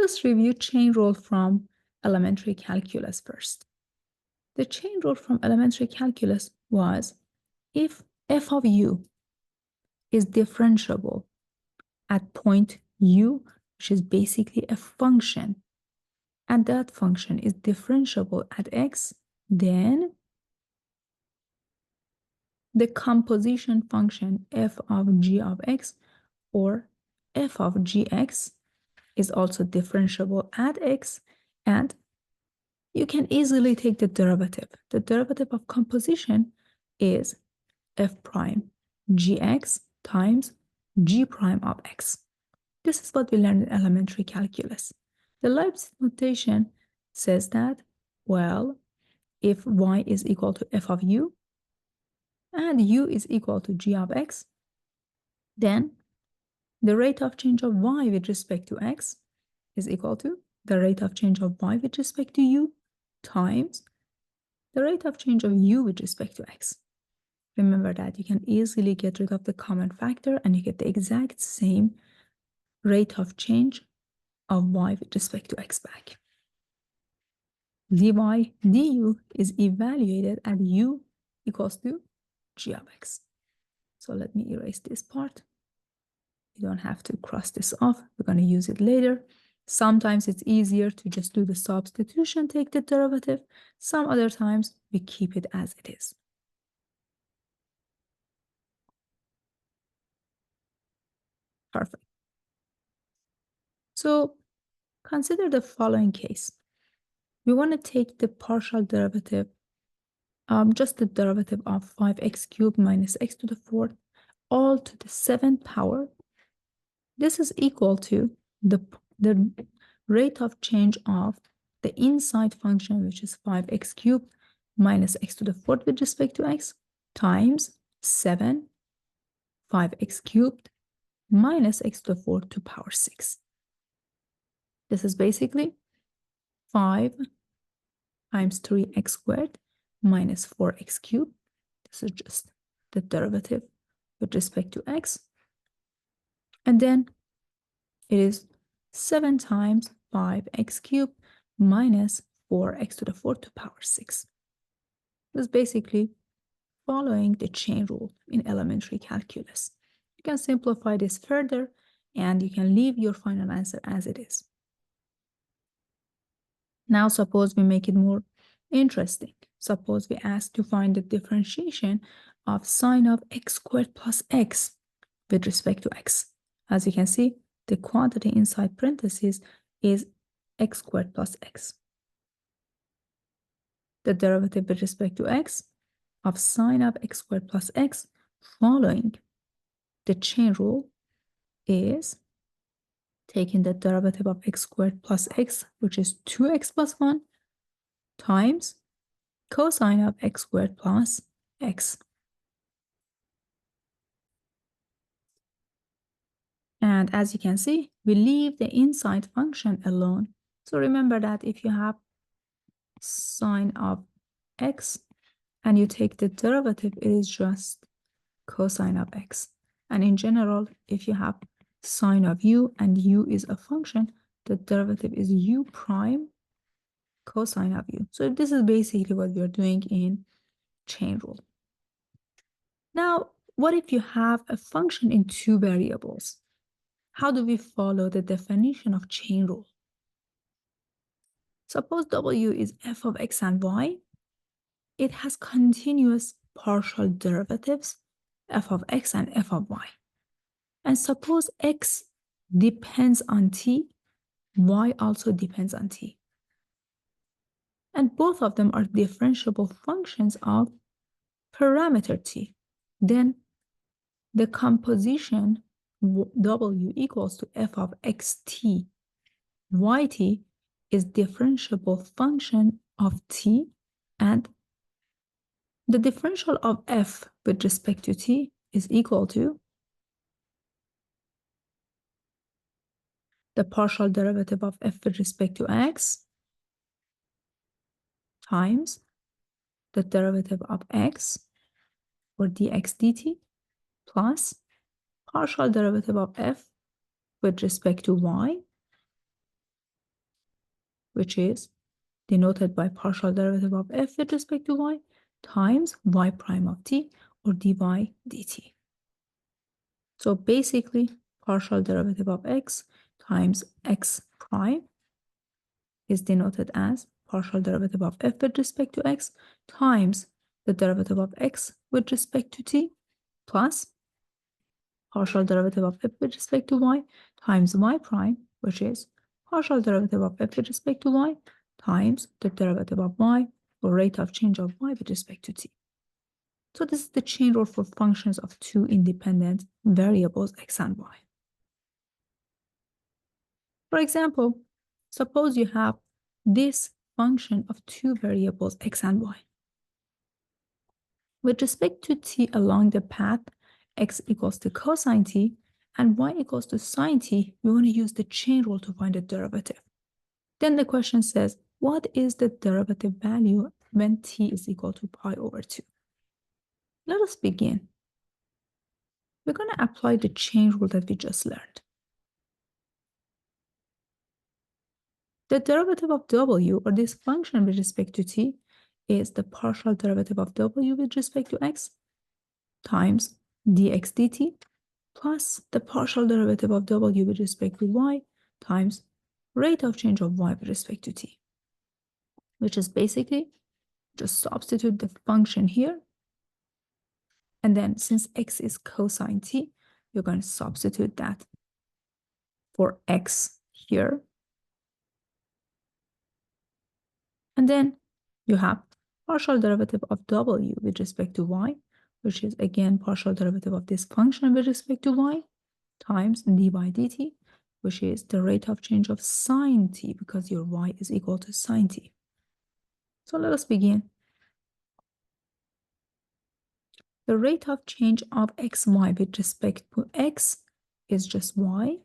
Let us review chain rule from elementary calculus first. The chain rule from elementary calculus was if f of u is differentiable at point u, which is basically a function, and that function is differentiable at x, then the composition function f of g of x or f of gx is also differentiable at x, and you can easily take the derivative. The derivative of composition is f prime gx times g prime of x. This is what we learned in elementary calculus. The Leibniz notation says that, well, if y is equal to f of u and u is equal to g of x, then the rate of change of y with respect to x is equal to the rate of change of y with respect to u times the rate of change of u with respect to x. Remember that you can easily get rid of the common factor and you get the exact same rate of change of y with respect to x back. dy du is evaluated at u equals to g of x. So let me erase this part. You don't have to cross this off. We're going to use it later. Sometimes it's easier to just do the substitution, take the derivative. Some other times we keep it as it is. Perfect. So consider the following case. We want to take the partial derivative, just the derivative of 5x cubed minus x to the 4th, all to the 7th power. This is equal to the rate of change of the inside function, which is 5x cubed minus x to the 4th with respect to x, times 7, 5x cubed minus x to the 4th to power 6. This is basically 5 times 3x squared minus 4x cubed. This is just the derivative with respect to x. And then it is 7 times 5x cubed minus 4x to the 4th to power 6. This is basically following the chain rule in elementary calculus. You can simplify this further and you can leave your final answer as it is. Now suppose we make it more interesting. Suppose we ask to find the differentiation of sine of x squared plus x with respect to x. As you can see, the quantity inside parentheses is x squared plus x. The derivative with respect to x of sine of x squared plus x following the chain rule is taking the derivative of x squared plus x, which is 2x plus 1, times cosine of x squared plus x. And as you can see, we leave the inside function alone. So remember that if you have sine of x and you take the derivative, it is just cosine of x. And in general, if you have sine of u and u is a function, the derivative is u prime cosine of u. So this is basically what we are doing in chain rule. Now, what if you have a function in two variables? How do we follow the definition of chain rule? Suppose w is f of x and y. It has continuous partial derivatives, f of x and f of y. And suppose x depends on t, y also depends on t. And both of them are differentiable functions of parameter t. Then the composition w equals to f of xt, yt is differentiable function of t, and the differential of f with respect to t is equal to the partial derivative of f with respect to x times the derivative of x or dx dt plus partial derivative of f with respect to y which is denoted by partial derivative of f with respect to y times y prime of t, or dy dt. So basically, partial derivative of x times x prime is denoted as partial derivative of f with respect to x times the derivative of x with respect to t plus partial derivative of f with respect to y times y prime, which is partial derivative of f with respect to y times the derivative of y, or rate of change of y with respect to t. So this is the chain rule for functions of two independent variables x and y. For example, suppose you have this function of two variables x and y. With respect to t along the path x equals to cosine t and y equals to sine t, we want to use the chain rule to find the derivative. Then the question says, what is the derivative value when t is equal to pi over 2? Let us begin. We're going to apply the chain rule that we just learned. The derivative of w, or this function with respect to t, is the partial derivative of w with respect to x times dx dt plus the partial derivative of w with respect to y times rate of change of y with respect to t, which is basically just substitute the function here. And then since x is cosine t, you're going to substitute that for x here. And then you have partial derivative of w with respect to y, which is again partial derivative of this function with respect to y times dy dt, which is the rate of change of sine t, because your y is equal to sine t. So let us begin. The rate of change of xy with respect to x is just y.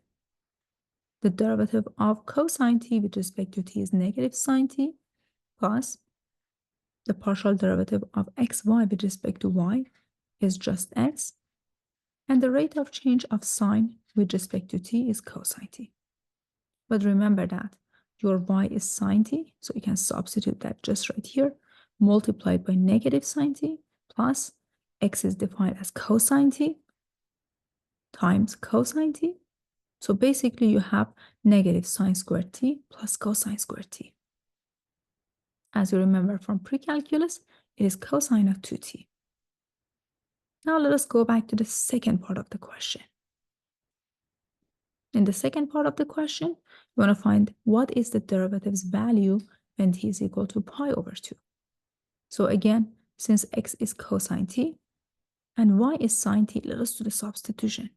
The derivative of cosine t with respect to t is negative sine t, plus the partial derivative of xy with respect to y is just x, and the rate of change of sine with respect to t is cosine t. But remember that your y is sine t, so you can substitute that just right here, multiplied by negative sine t, plus x is defined as cosine t times cosine t. So basically you have negative sine squared t plus cosine squared t. As you remember from pre-calculus, it is cosine of 2t. Now let us go back to the second part of the question. In the second part of the question, you want to find what is the derivative's value when t is equal to pi over 2. So again, since x is cosine t and y is sine t, let us do the substitution.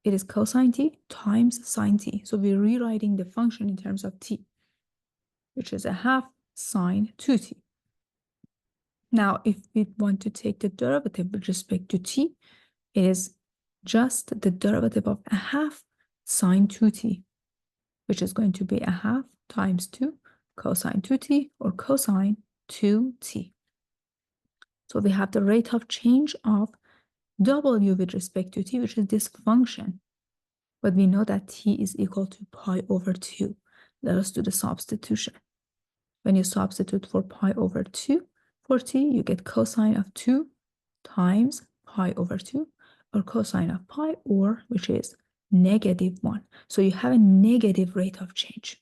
It is cosine t times sine t. So we're rewriting the function in terms of t, which is a half sine 2t. Now, if we want to take the derivative with respect to t, it is just the derivative of a half sine 2t, which is going to be a half times 2 cosine 2t, or cosine 2t. So we have the rate of change of w with respect to t, which is this function. But we know that t is equal to pi over 2. Let us do the substitution. When you substitute for pi over 2 for t, you get cosine of 2 times pi over 2, or cosine of pi, or which is negative 1. So you have a negative rate of change.